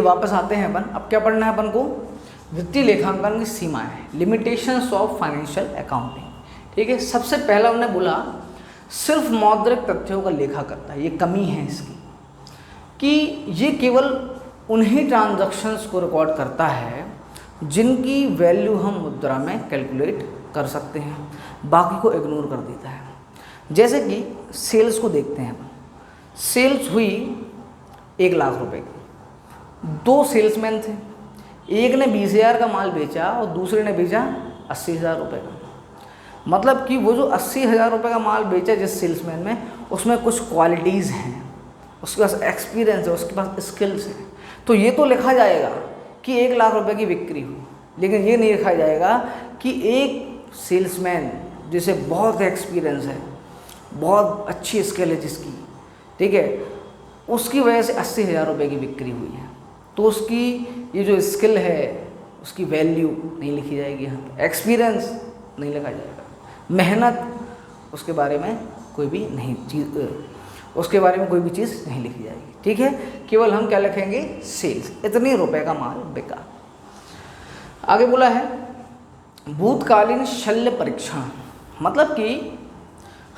वापस आते हैं अपन। अब क्या पढ़ना है अपन को? वित्तीय लेखांकन की सीमाएं, लिमिटेशंस ऑफ फाइनेंशियल अकाउंटिंग। ठीक है, सबसे पहला हमने बोला सिर्फ मौद्रिक तथ्यों का लेखा करता है। ये कमी है इसकी कि ये केवल उन्हीं ट्रांजैक्शंस को रिकॉर्ड करता है जिनकी वैल्यू हम मुद्रा में कैलकुलेट कर सकते हैं, बाकी को इग्नोर कर देता है। जैसे कि सेल्स को देखते हैं, सेल्स हुई 1 लाख रुपए की, 2 सेल्समैन थे, एक ने 20,000 का माल बेचा और दूसरे ने बेचा 80,000 रुपये का। मतलब कि वो जो 80,000 रुपये का माल बेचा जिस सेल्समैन में, उसमें कुछ क्वालिटीज़ हैं, उसके पास एक्सपीरियंस है, उसके पास स्किल्स हैं, तो ये तो लिखा जाएगा कि 1 लाख रुपए की बिक्री हुई, लेकिन ये नहीं लिखा जाएगा कि एक सेल्समैन जिसे बहुत एक्सपीरियंस है, बहुत अच्छी स्किल है जिसकी, ठीक है, उसकी वजह से 80,000 रुपये की बिक्री हुई है, तो उसकी ये जो स्किल है उसकी वैल्यू नहीं लिखी जाएगी यहाँ पर, एक्सपीरियंस नहीं लिखा जाएगा, मेहनत उसके बारे में कोई भी नहीं चीज़, उसके बारे में कोई भी चीज़ नहीं लिखी जाएगी। ठीक है, केवल हम क्या लिखेंगे? सेल्स, इतने रुपए का माल बिका। आगे बोला है भूतकालीन शल्य परीक्षण, मतलब कि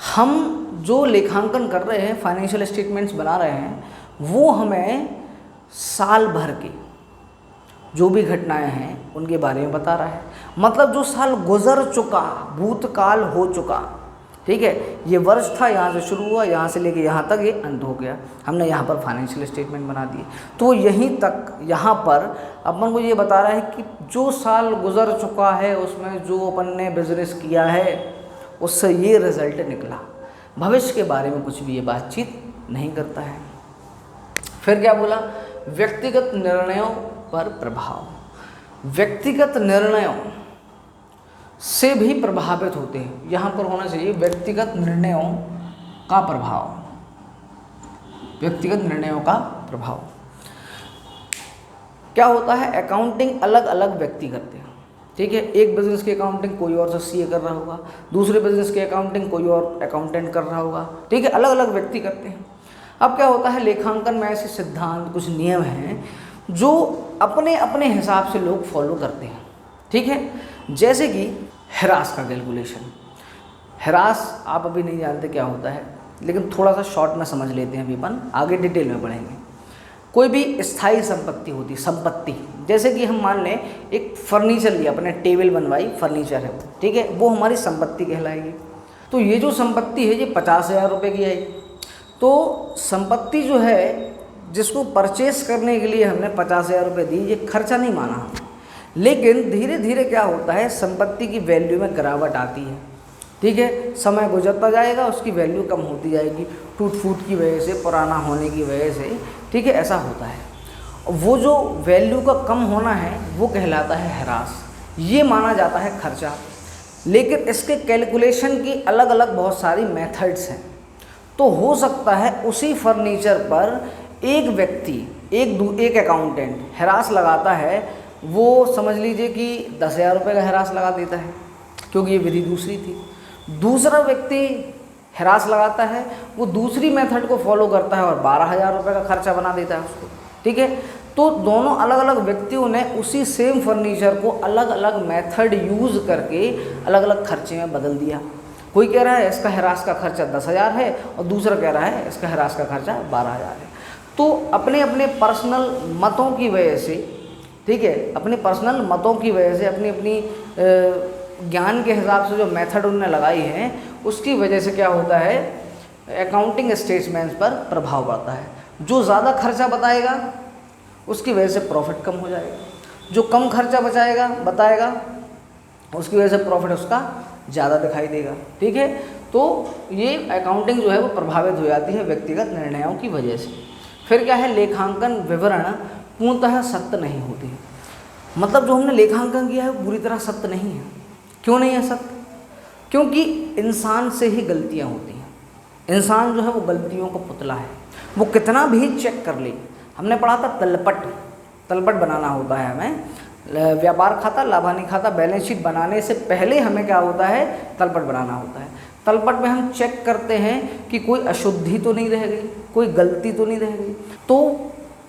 हम जो लेखांकन कर रहे हैं, फाइनेंशियल स्टेटमेंट्स बना रहे हैं, वो हमें साल भर की जो भी घटनाएं हैं उनके बारे में बता रहा है। मतलब जो साल गुजर चुका, भूतकाल हो चुका, ठीक है, ये वर्ष था, यहाँ से शुरू हुआ, यहाँ से लेके यहाँ तक ये अंत हो गया, हमने यहाँ पर फाइनेंशियल स्टेटमेंट बना दिए, तो यहीं तक यहाँ पर अपन को ये बता रहा है कि जो साल गुजर चुका है उसमें जो अपन ने बिजनेस किया है उससे ये रिजल्ट निकला। भविष्य के बारे में कुछ भी ये बातचीत नहीं करता है। फिर क्या बोला? व्यक्तिगत निर्णयों पर प्रभाव। व्यक्तिगत निर्णयों से भी प्रभावित होते हैं, यहाँ पर होना चाहिए व्यक्तिगत निर्णयों का प्रभाव, व्यक्तिगत निर्णयों का प्रभाव। क्या होता है? अकाउंटिंग अलग अलग व्यक्ति करते हैं, ठीक है, एक बिजनेस की अकाउंटिंग कोई और सीए कर रहा होगा, दूसरे बिजनेस की अकाउंटिंग कोई और अकाउंटेंट कर रहा होगा, ठीक है, अलग अलग व्यक्ति करते हैं। अब क्या होता है, लेखांकन में ऐसे सिद्धांत, कुछ नियम हैं जो अपने अपने हिसाब से लोग फॉलो करते हैं, ठीक है। जैसे कि ह्रास का कैलकुलेशन। ह्रास आप अभी नहीं जानते क्या होता है, लेकिन थोड़ा सा शॉर्ट में समझ लेते हैं, अभी अपन आगे डिटेल में पढ़ेंगे। कोई भी स्थायी संपत्ति होती, संपत्ति, जैसे कि हम मान लें एक फर्नीचर लिया, अपने टेबल बनवाई, फर्नीचर है वो, ठीक है, वो हमारी संपत्ति कहलाएगी। तो ये जो संपत्ति है ये 50,000 रुपये की आएगी। तो संपत्ति जो है जिसको परचेस करने के लिए हमने 50,000 रुपये दी, ये खर्चा नहीं माना हम, लेकिन धीरे धीरे क्या होता है, संपत्ति की वैल्यू में गिरावट आती है, ठीक है, समय गुजरता जाएगा, उसकी वैल्यू कम होती जाएगी, टूट फूट की वजह से, पुराना होने की वजह से, ठीक है, ऐसा होता है। वो जो वैल्यू का कम होना है वो कहलाता है ह्रास, ये माना जाता है खर्चा। लेकिन इसके कैलकुलेशन की अलग अलग बहुत सारी मेथड्स हैं। तो हो सकता है उसी फर्नीचर पर एक व्यक्ति, एक अकाउंटेंट ह्रास लगाता है, वो समझ लीजिए कि 10,000 रुपये का ह्रास लगा देता है, क्योंकि ये विधि दूसरी थी। दूसरा व्यक्ति ह्रास लगाता है, वो दूसरी मेथड को फॉलो करता है और 12,000 रुपये का खर्चा बना देता है उसको, ठीक है। तो दोनों अलग अलग व्यक्तियों ने उसी सेम फर्नीचर को अलग अलग मेथड यूज़ करके अलग अलग खर्चे में बदल दिया। कोई कह रहा है इसका ह्रास का खर्चा 10,000 है और दूसरा कह रहा है इसका ह्रास का खर्चा 12,000 है। तो अपने अपने पर्सनल मतों की वजह से, ठीक है, अपने पर्सनल मतों की वजह से, अपनी अपनी ज्ञान के हिसाब से जो मेथड उन्होंने लगाई हैं, उसकी वजह से क्या होता है, अकाउंटिंग स्टेटमेंट्स पर प्रभाव पड़ता है। जो ज़्यादा खर्चा बताएगा उसकी वजह से प्रॉफिट कम हो जाएगा, जो कम खर्चा बताएगा उसकी वजह से प्रॉफिट उसका ज़्यादा दिखाई देगा, ठीक है। तो ये अकाउंटिंग जो है वो प्रभावित हो जाती है व्यक्तिगत निर्णयों की वजह से। फिर क्या है, लेखांकन विवरण पूर्णतः सत्य नहीं होते। मतलब जो हमने लेखांकन किया है वो पूरी तरह सत्य नहीं है। क्यों नहीं है सत्य? क्योंकि इंसान से ही गलतियां होती हैं। इंसान जो है वो गलतियों का पुतला है, वो कितना भी चेक कर ले। हमने पढ़ा था तलपट बनाना होता है हमें, व्यापार खाता, लाभानी खाता, बैलेंस शीट बनाने से पहले हमें क्या होता है, तलपट बनाना होता है। तलपट में हम चेक करते हैं कि कोई अशुद्धि तो नहीं रह गई, कोई गलती तो नहीं रह गई। तो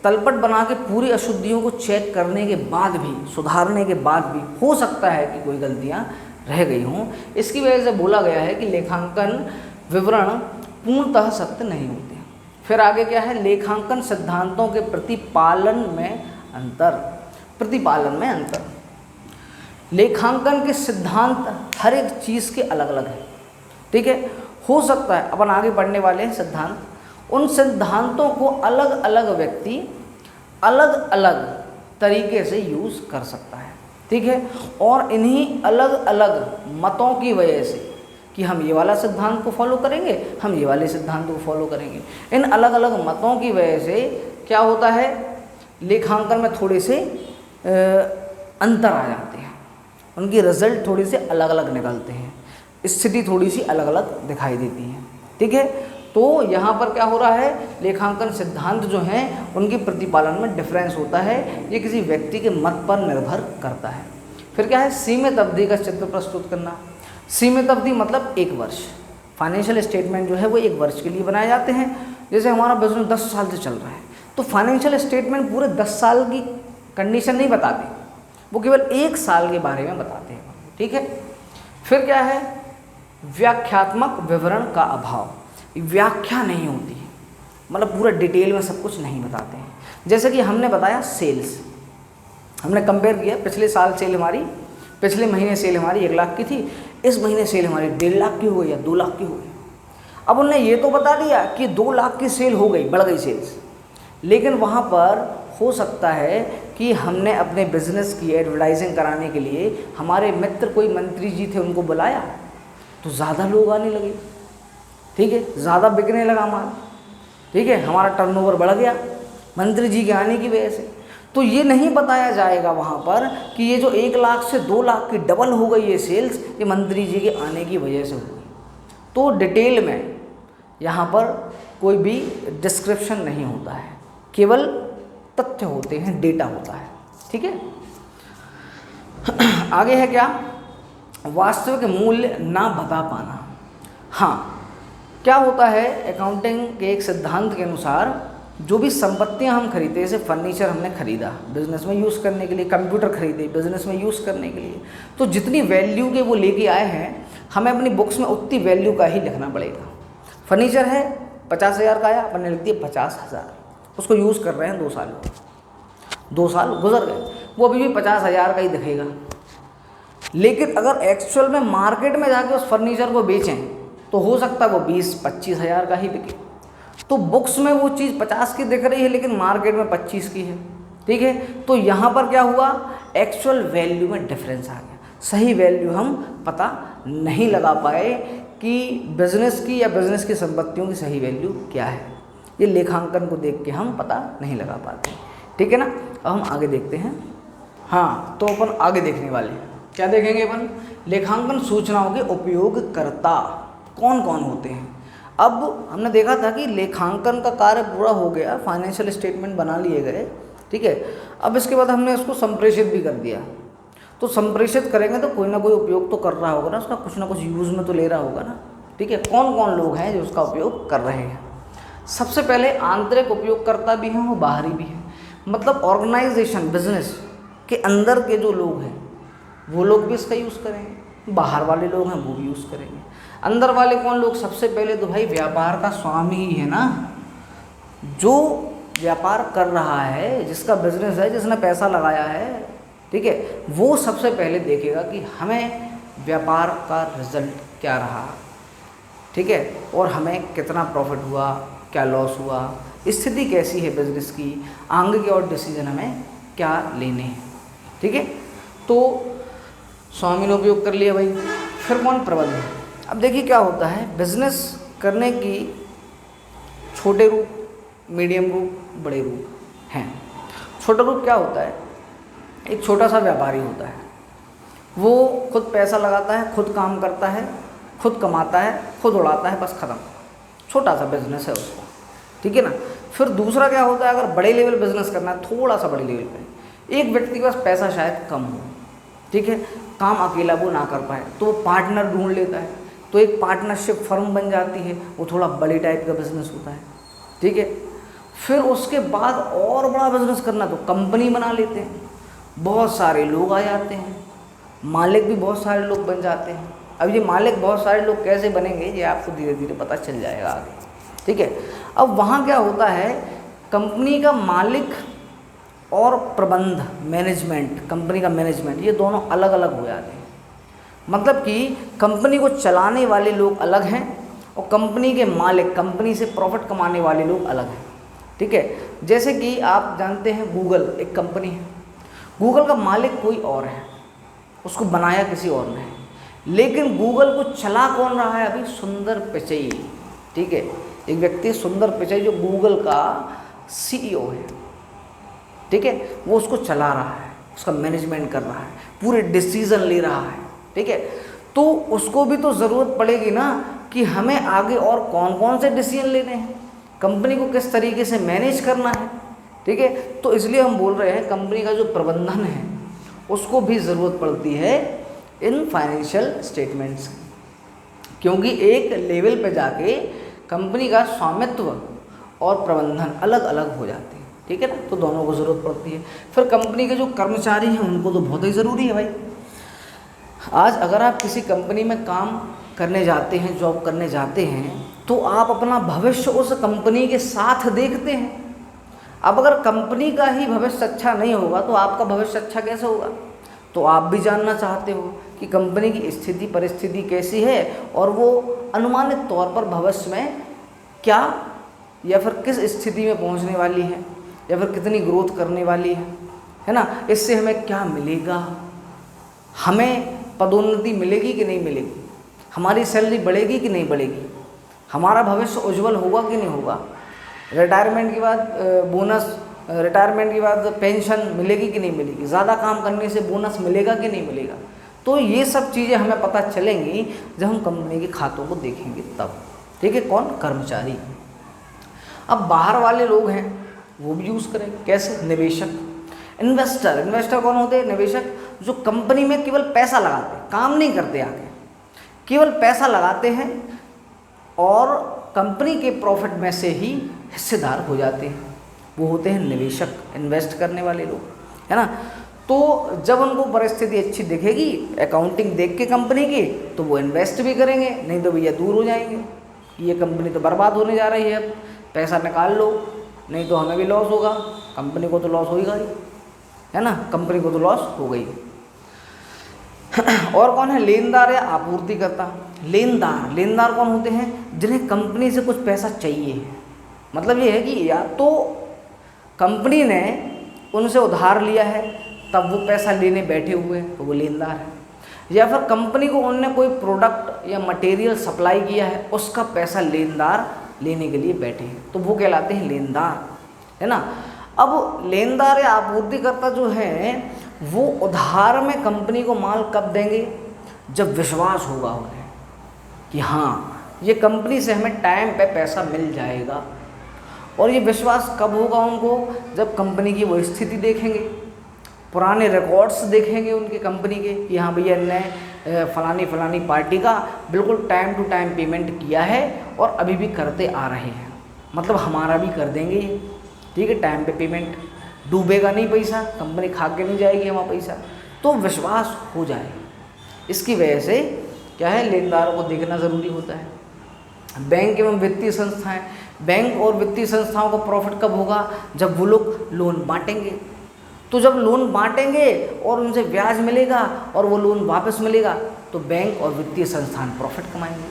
तलपट बना के पूरी अशुद्धियों को चेक करने के बाद भी, सुधारने के बाद भी हो सकता है कि कोई गलतियां रह गई हों। इसकी वजह से बोला गया है कि लेखांकन विवरण पूर्णतः सत्य नहीं होते। फिर आगे क्या है, लेखांकन सिद्धांतों के प्रतिपालन में अंतर। प्रतिपालन में अंतर, लेखांकन के सिद्धांत हर एक चीज़ के अलग अलग है, ठीक है। हो सकता है अपन आगे बढ़ने वाले हैं सिद्धांत, उन सिद्धांतों को अलग अलग व्यक्ति अलग अलग तरीके से यूज़ कर सकता है, ठीक है। और इन्हीं अलग अलग मतों की वजह से कि हम ये वाला सिद्धांत को फॉलो करेंगे, हम ये वाले सिद्धांत को फॉलो करेंगे, इन अलग अलग मतों की वजह से क्या होता है, लेखांकन में थोड़े से अंतर आ जाते हैं, उनकी रिजल्ट थोड़ी से अलग अलग निकलते हैं, स्थिति थोड़ी सी अलग अलग दिखाई देती है, ठीक है। तो यहाँ पर क्या हो रहा है, लेखांकन सिद्धांत जो हैं उनके प्रतिपालन में डिफरेंस होता है, ये किसी व्यक्ति के मत पर निर्भर करता है। फिर क्या है, सीमित अवधि का चित्र प्रस्तुत करना। सीमित अवधि मतलब 1 वर्ष। फाइनेंशियल स्टेटमेंट जो है वो 1 वर्ष के लिए बनाए जाते हैं। जैसे हमारा बिजनेस 10 साल से चल रहा है तो फाइनेंशियल स्टेटमेंट पूरे 10 साल की कंडीशन नहीं बताते, वो केवल 1 साल के बारे में बताते हैं, ठीक है। फिर क्या है, व्याख्यात्मक विवरण का अभाव, व्याख्या नहीं होती है, मतलब पूरा डिटेल में सब कुछ नहीं बताते हैं। जैसे कि हमने बताया सेल्स, हमने कंपेयर किया, पिछले साल सेल हमारी, पिछले महीने सेल हमारी 1 लाख की थी, इस महीने सेल हमारी 1.5 लाख की हो गई या 2 लाख की हो गई। अब उन्होंने ये तो बता दिया कि 2 लाख की सेल हो गई, बढ़ गई सेल्स, लेकिन वहाँ पर हो सकता है कि हमने अपने बिजनेस की एडवर्टाइजिंग कराने के लिए हमारे मित्र कोई मंत्री जी थे, उनको बुलाया तो ज़्यादा लोग आने लगे, ठीक है, ज़्यादा बिकने लगा माल, ठीक है, हमारा टर्नओवर बढ़ गया मंत्री जी के आने की वजह से। तो ये नहीं बताया जाएगा वहाँ पर कि ये जो 1 लाख से 2 लाख की डबल हो गई ये सेल्स, ये मंत्री जी के आने की वजह से हुई। तो डिटेल में यहाँ पर कोई भी डिस्क्रिप्शन नहीं होता है, केवल तथ्य होते हैं, डेटा होता है, ठीक है। आगे है क्या, वास्तविक मूल्य ना बता पाना। हाँ, क्या होता है, अकाउंटिंग के एक सिद्धांत के अनुसार जो भी संपत्तियां हम खरीदते, जैसे फर्नीचर हमने खरीदा बिजनेस में यूज़ करने के लिए, कंप्यूटर खरीदे बिजनेस में यूज़ करने के लिए, तो जितनी वैल्यू के वो लेके आए हैं हमें अपनी बुक्स में उतनी वैल्यू का ही लिखना पड़ेगा। फर्नीचर है 50,000 का आया, अपन ने लिख दिया 50,000, उसको यूज़ कर रहे हैं 2 साल, 2 साल गुजर गए, वो अभी भी 50,000 का ही दिखेगा। लेकिन अगर एक्चुअल में मार्केट में जाके उस फर्नीचर को बेचें तो हो सकता है वो 20-25 हज़ार का ही बिके। तो बुक्स में वो चीज़ 50 की दिख रही है लेकिन मार्केट में 25 की है, ठीक है। तो यहाँ पर क्या हुआ, एक्चुअल वैल्यू में डिफरेंस आ गया, सही वैल्यू हम पता नहीं लगा पाए कि बिजनेस की या बिजनेस की संपत्तियों की सही वैल्यू क्या है। ये लेखांकन को देख के हम पता नहीं लगा पाते, ठीक है ना। अब हम आगे देखते हैं। हाँ, तो अपन आगे देखने वाले हैं, क्या देखेंगे अपन, लेखांकन सूचनाओं के उपयोगकर्ता कौन कौन होते हैं। अब हमने देखा था कि लेखांकन का कार्य पूरा हो गया, फाइनेंशियल स्टेटमेंट बना लिए गए, ठीक है। अब इसके बाद हमने इसको संप्रेषित भी कर दिया, तो संप्रेषित करेंगे तो कोई ना कोई उपयोग तो कर रहा होगा ना, उसका कुछ ना कुछ यूज़ में तो ले रहा होगा ना, ठीक है। कौन कौन लोग हैं जो उसका उपयोग कर रहे हैं। सबसे पहले आंतरिक उपयोगकर्ता भी हैं और बाहरी भी हैं, मतलब ऑर्गेनाइजेशन बिजनेस के अंदर के जो लोग हैं वो लोग भी इसका यूज़ करेंगे, बाहर वाले लोग हैं वो भी यूज़ करेंगे। अंदर वाले कौन लोग, सबसे पहले तो भाई व्यापार का स्वामी ही है ना, जो व्यापार कर रहा है, जिसका बिजनेस है, जिसने पैसा लगाया है, ठीक है, वो सबसे पहले देखेगा कि हमें व्यापार का रिजल्ट क्या रहा, ठीक है, और हमें कितना प्रॉफिट हुआ, क्या लॉस हुआ, स्थिति कैसी है बिजनेस की, आगे के और डिसीजन हमें क्या लेने हैं, ठीक है। तो स्वामी ने उपयोग कर लिया भाई। फिर कौन, प्रबंधक। अब देखिए क्या होता है, बिजनेस करने की छोटे रूप, मीडियम रूप, बड़े रूप हैं। छोटा रूप क्या होता है, एक छोटा सा व्यापारी होता है, वो खुद पैसा लगाता है, खुद काम करता है, खुद कमाता है, खुद उड़ाता है, बस ख़त्म, छोटा सा बिजनेस है उसका, ठीक है ना। फिर दूसरा क्या होता है, अगर बड़े लेवल बिजनेस करना है, थोड़ा सा बड़े लेवल पे, एक व्यक्ति के पास पैसा शायद कम हो, ठीक है, काम अकेला वो ना कर पाए तो वो पार्टनर ढूंढ लेता है, तो एक पार्टनरशिप फर्म बन जाती है, वो थोड़ा बड़ी टाइप का बिजनेस होता है, ठीक है। फिर उसके बाद और बड़ा बिजनेस करना तो कंपनी बना लेते हैं, बहुत सारे लोग आ जाते हैं, मालिक भी बहुत सारे लोग बन जाते हैं। अब ये मालिक बहुत सारे लोग कैसे बनेंगे ये आपको धीरे धीरे पता चल जाएगा आगे, ठीक है। अब वहाँ क्या होता है, कंपनी का मालिक और प्रबंध मैनेजमेंट, कंपनी का मैनेजमेंट, ये दोनों अलग अलग हो जाते हैं। मतलब कि कंपनी को चलाने वाले लोग अलग हैं और कंपनी के मालिक, कंपनी से प्रॉफिट कमाने वाले लोग अलग हैं, ठीक है। जैसे कि आप जानते हैं गूगल एक कंपनी है, गूगल का मालिक कोई और है, उसको बनाया किसी और ने, लेकिन गूगल को चला कौन रहा है अभी, सुंदर पिचई, ठीक है। एक व्यक्ति सुंदर पिचई जो गूगल का CEO है, ठीक है, वो उसको चला रहा है, उसका मैनेजमेंट कर रहा है, पूरे डिसीजन ले रहा है, ठीक है। तो उसको भी तो ज़रूरत पड़ेगी ना कि हमें आगे और कौन कौन से डिसीजन लेने हैं, कंपनी को किस तरीके से मैनेज करना है, ठीक है। तो इसलिए हम बोल रहे हैं कंपनी का जो प्रबंधन है उसको भी ज़रूरत पड़ती है इन फाइनेंशियल स्टेटमेंट्स, क्योंकि एक लेवल पे जाके कंपनी का स्वामित्व और प्रबंधन अलग अलग हो जाते हैं, ठीक है ना। तो दोनों को ज़रूरत पड़ती है। फिर कंपनी के जो कर्मचारी हैं उनको तो बहुत ही ज़रूरी है भाई। आज अगर आप किसी कंपनी में काम करने जाते हैं, जॉब करने जाते हैं, तो आप अपना भविष्य उस कंपनी के साथ देखते हैं। अब अगर कंपनी का ही भविष्य अच्छा नहीं होगा तो आपका भविष्य अच्छा कैसे होगा। तो आप भी जानना चाहते हो कि कंपनी की स्थिति परिस्थिति कैसी है और वो अनुमानित तौर पर भविष्य में क्या या फिर किस स्थिति में पहुंचने वाली है या फिर कितनी ग्रोथ करने वाली है ना। इससे हमें क्या मिलेगा, हमें पदोन्नति मिलेगी कि नहीं मिलेगी, हमारी सैलरी बढ़ेगी कि नहीं बढ़ेगी, हमारा भविष्य उज्जवल होगा कि नहीं होगा, रिटायरमेंट के बाद बोनस, रिटायरमेंट के बाद पेंशन मिलेगी कि नहीं मिलेगी, ज़्यादा काम करने से बोनस मिलेगा कि नहीं मिलेगा। तो ये सब चीज़ें हमें पता चलेंगी जब हम कंपनी के खातों को देखेंगे तब, ठीक है। कौन, कर्मचारी। अब बाहर वाले लोग हैं वो भी यूज़ करेंगे, कैसे, निवेशक, इन्वेस्टर। इन्वेस्टर कौन होते हैं, निवेशक, जो कंपनी में केवल पैसा लगाते हैं, काम नहीं करते आगे, केवल पैसा लगाते हैं और कंपनी के प्रॉफिट में से ही हिस्सेदार हो जाते हैं, वो होते हैं निवेशक, इन्वेस्ट करने वाले लोग, है ना। तो जब उनको परिस्थिति अच्छी दिखेगी अकाउंटिंग देख के कंपनी की, तो वो इन्वेस्ट भी करेंगे, नहीं तो भैया दूर हो जाएंगे कि ये कंपनी तो बर्बाद होने जा रही है, अब पैसा निकाल लो, नहीं तो हमें भी लॉस होगा, कंपनी को तो लॉस होगा ही, है ना, कंपनी को तो लॉस हो गई। और कौन है, लेनदार या आपूर्तिकर्ता। लेनदार, लेनदार कौन होते हैं, जिन्हें कंपनी से कुछ पैसा चाहिए। मतलब ये है कि या तो कंपनी ने उनसे उधार लिया है तब वो पैसा लेने बैठे हुए हैं तो वो लेनदार है, या फिर कंपनी को उनने कोई प्रोडक्ट या मटेरियल सप्लाई किया है उसका पैसा लेनदार लेने के लिए बैठे हैं तो वो कहलाते हैं लेनदार, है ना। अब लेनदार या आपूर्तिकर्ता जो हैं वो उधार में कंपनी को माल कब देंगे, जब विश्वास होगा उन्हें कि हाँ ये कंपनी से हमें टाइम पे पैसा मिल जाएगा। और ये विश्वास कब होगा उनको, जब कंपनी की वो स्थिति देखेंगे, पुराने रिकॉर्ड्स देखेंगे उनके कंपनी के कि हाँ भैया ने फलानी फलानी पार्टी का बिल्कुल टाइम टू टाइम पेमेंट किया है और अभी भी करते आ रहे हैं, मतलब हमारा भी कर देंगे ये, ठीक है, टाइम पे पेमेंट, डूबेगा नहीं पैसा, कंपनी खा के नहीं जाएगी हमारा पैसा, तो विश्वास हो जाए। इसकी वजह से क्या है, लेनदारों को देखना ज़रूरी होता है। बैंक एवं वित्तीय संस्थाएं, बैंक और वित्तीय संस्थाओं को प्रॉफिट कब होगा, जब वो लोग लोन बांटेंगे। तो जब लोन बांटेंगे और उनसे ब्याज मिलेगा और वो लोन वापस मिलेगा तो बैंक और वित्तीय संस्थान प्रॉफिट कमाएंगे।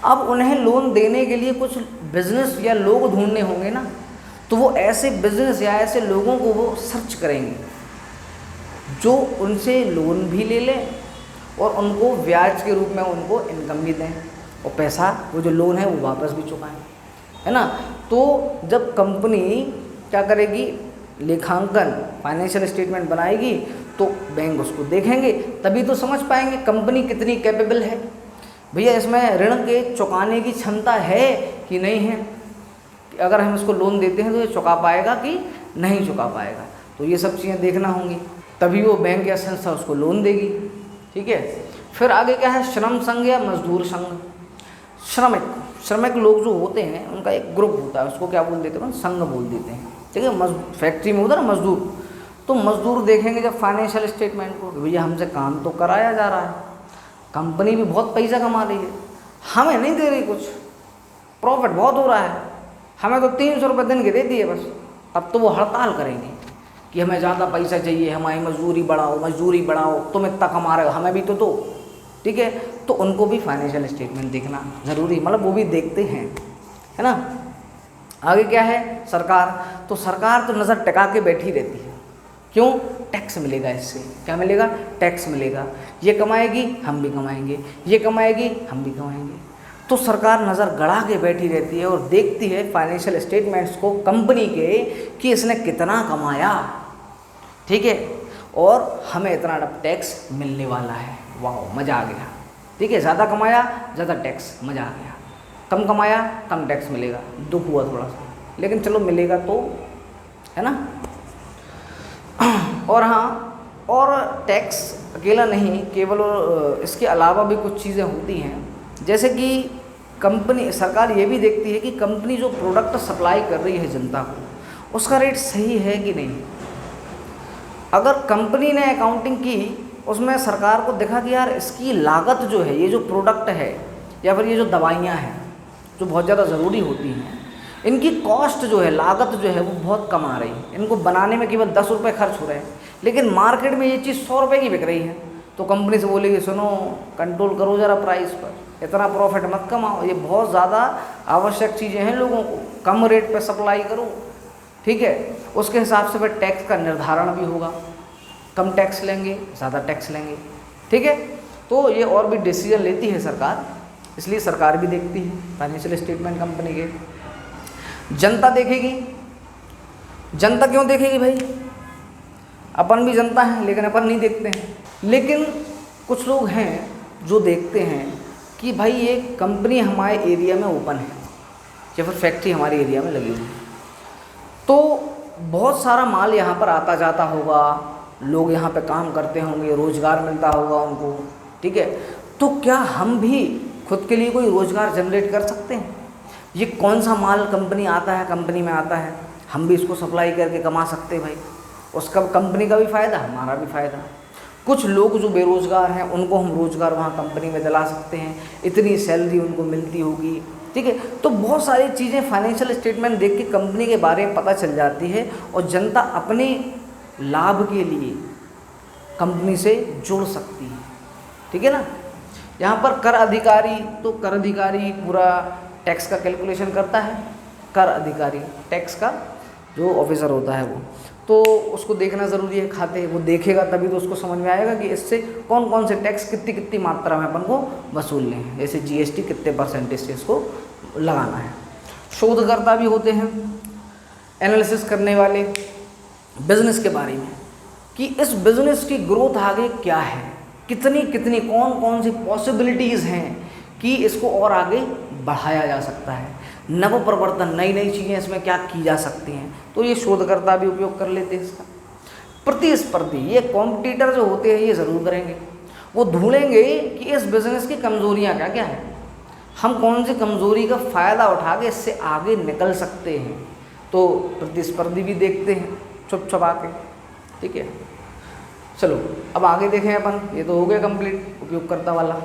अब उन्हें लोन देने के लिए कुछ बिजनेस या लोग ढूंढने होंगे ना, तो वो ऐसे बिजनेस या ऐसे लोगों को वो सर्च करेंगे जो उनसे लोन भी ले लें और उनको ब्याज के रूप में उनको इनकम भी दें और पैसा, वो जो लोन है वो वापस भी चुकाएं, है ना। तो जब कंपनी क्या करेगी, लेखांकन फाइनेंशियल स्टेटमेंट बनाएगी तो बैंक उसको देखेंगे, तभी तो समझ पाएंगे कंपनी कितनी कैपेबल है, भैया इसमें ऋण के चुकाने की क्षमता है कि नहीं है, अगर हम इसको लोन देते हैं तो ये चुका पाएगा कि नहीं चुका पाएगा। तो ये सब चीज़ें देखना होंगी, तभी वो बैंक या संस्था उसको लोन देगी, ठीक है। फिर आगे क्या है, श्रम संघ या मजदूर संघ। श्रमिक श्रमिक लोग जो होते हैं उनका एक ग्रुप होता है, उसको क्या बोल देते हैं, संघ बोल देते हैं। ठीक है, फैक्ट्री में होता है ना मजदूर, तो मजदूर देखेंगे जब फाइनेंशियल स्टेटमेंट को, भैया हमसे काम तो कराया जा रहा है, कंपनी भी बहुत पैसा कमा रही है, हमें नहीं दे रही कुछ, प्रॉफिट बहुत हो रहा है, हमें तो 300 रुपये दिन के दे दिए बस। अब तो वो हड़ताल करेंगे कि हमें ज़्यादा पैसा चाहिए, हमारी मजदूरी बढ़ाओ, तुम इतना कमा रहे हो, हमें भी तो दो। ठीक है, तो उनको भी फाइनेंशियल स्टेटमेंट देखना ज़रूरी, मतलब वो भी देखते हैं, है ना। आगे क्या है, सरकार, तो सरकार तो नज़र टिका के बैठी रहती है, क्यों, टैक्स मिलेगा इससे, क्या मिलेगा, टैक्स मिलेगा, ये कमाएगी हम भी कमाएंगे, ये कमाएगी हम भी कमाएंगे। तो सरकार नज़र गड़ा के बैठी रहती है और देखती है फाइनेंशियल स्टेटमेंट्स को कंपनी के कि इसने कितना कमाया, ठीक है, और हमें इतना टैक्स मिलने वाला है। वाह, मज़ा आ गया। ठीक है, ज़्यादा कमाया ज़्यादा टैक्स, मज़ा आ गया, कम कमाया कम टैक्स मिलेगा, दुख हुआ थोड़ा सा, लेकिन चलो मिलेगा तो, है ना। और हाँ, और टैक्स अकेला नहीं, केवल इसके अलावा भी कुछ चीज़ें होती हैं, जैसे कि कंपनी, सरकार ये भी देखती है कि कंपनी जो प्रोडक्ट सप्लाई कर रही है जनता को, उसका रेट सही है कि नहीं। अगर कंपनी ने अकाउंटिंग की, उसमें सरकार को देखा कि यार इसकी लागत जो है, ये जो प्रोडक्ट है या फिर ये जो दवाइयाँ हैं जो बहुत ज़्यादा ज़रूरी होती हैं, इनकी कॉस्ट जो है, लागत जो है वो बहुत कम आ रही है, इनको बनाने में केवल 10 रुपये खर्च हो रहे हैं, लेकिन मार्केट में ये चीज़ 100 रुपये की बिक रही है। तो कंपनी से बोलेगी सुनो, कंट्रोल करो ज़रा प्राइस पर, इतना प्रॉफिट मत कमाओ, ये बहुत ज़्यादा आवश्यक चीज़ें हैं लोगों को, कम रेट पे सप्लाई करो। ठीक है, उसके हिसाब से फिर टैक्स का निर्धारण भी होगा, कम टैक्स लेंगे, ज़्यादा टैक्स लेंगे। ठीक है, तो ये और भी डिसीजन लेती है सरकार, इसलिए सरकार भी देखती है फाइनेंशियल स्टेटमेंट कंपनी के। जनता देखेगी, जनता क्यों देखेगी भाई, अपन भी जनता हैं लेकिन अपन नहीं देखते हैं, लेकिन कुछ लोग हैं जो देखते हैं कि भाई ये कंपनी हमारे एरिया में ओपन है या फिर फैक्ट्री हमारे एरिया में लगी हुई है, तो बहुत सारा माल यहाँ पर आता जाता होगा, लोग यहाँ पे काम करते होंगे, रोज़गार मिलता होगा उनको। ठीक है, तो क्या हम भी खुद के लिए कोई रोज़गार जनरेट कर सकते हैं। ये कौन सा माल कंपनी आता है, कंपनी में आता है, हम भी इसको सप्लाई करके कमा सकते हैं भाई, उसका कंपनी का भी फ़ायदा, हमारा भी फ़ायदा। कुछ लोग जो बेरोज़गार हैं उनको हम रोज़गार वहाँ कंपनी में दिला सकते हैं, इतनी सैलरी उनको मिलती होगी। ठीक है, तो बहुत सारी चीज़ें फाइनेंशियल स्टेटमेंट देख के कंपनी के बारे में पता चल जाती है और जनता अपने लाभ के लिए कंपनी से जुड़ सकती है। ठीक है ना। यहाँ पर कर अधिकारी, तो कर अधिकारी पूरा टैक्स का कैलकुलेशन करता है, कर अधिकारी टैक्स का जो ऑफिसर होता है वो, तो उसको देखना ज़रूरी है, खाते वो देखेगा तभी तो उसको समझ में आएगा कि इससे कौन कौन से टैक्स कितनी कितनी मात्रा में अपन को वसूलने हैं, जैसे जीएसटी कितने परसेंटेज से इसको लगाना है। शोधकर्ता भी होते हैं, एनालिसिस करने वाले बिजनेस के बारे में कि इस बिज़नेस की ग्रोथ आगे क्या है, कितनी कितनी कौन कौन सी पॉसिबिलिटीज़ हैं कि इसको और आगे बढ़ाया जा सकता है, नव प्रवर्तन, नई नई चीज़ें इसमें क्या की जा सकती हैं, तो ये शोधकर्ता भी उपयोग कर लेते हैं इसका। प्रतिस्पर्धी, ये कॉम्पिटिटर जो होते हैं ये ज़रूर करेंगे, वो ढूंढेंगे कि इस बिज़नेस की कमज़ोरियाँ क्या क्या हैं, हम कौन सी कमज़ोरी का फ़ायदा उठा के इससे आगे निकल सकते हैं, तो प्रतिस्पर्धी भी देखते हैं छुप छुपा के। ठीक है, चलो अब आगे देखें अपन, ये तो हो गया कंप्लीट उपयोगकर्ता वाला।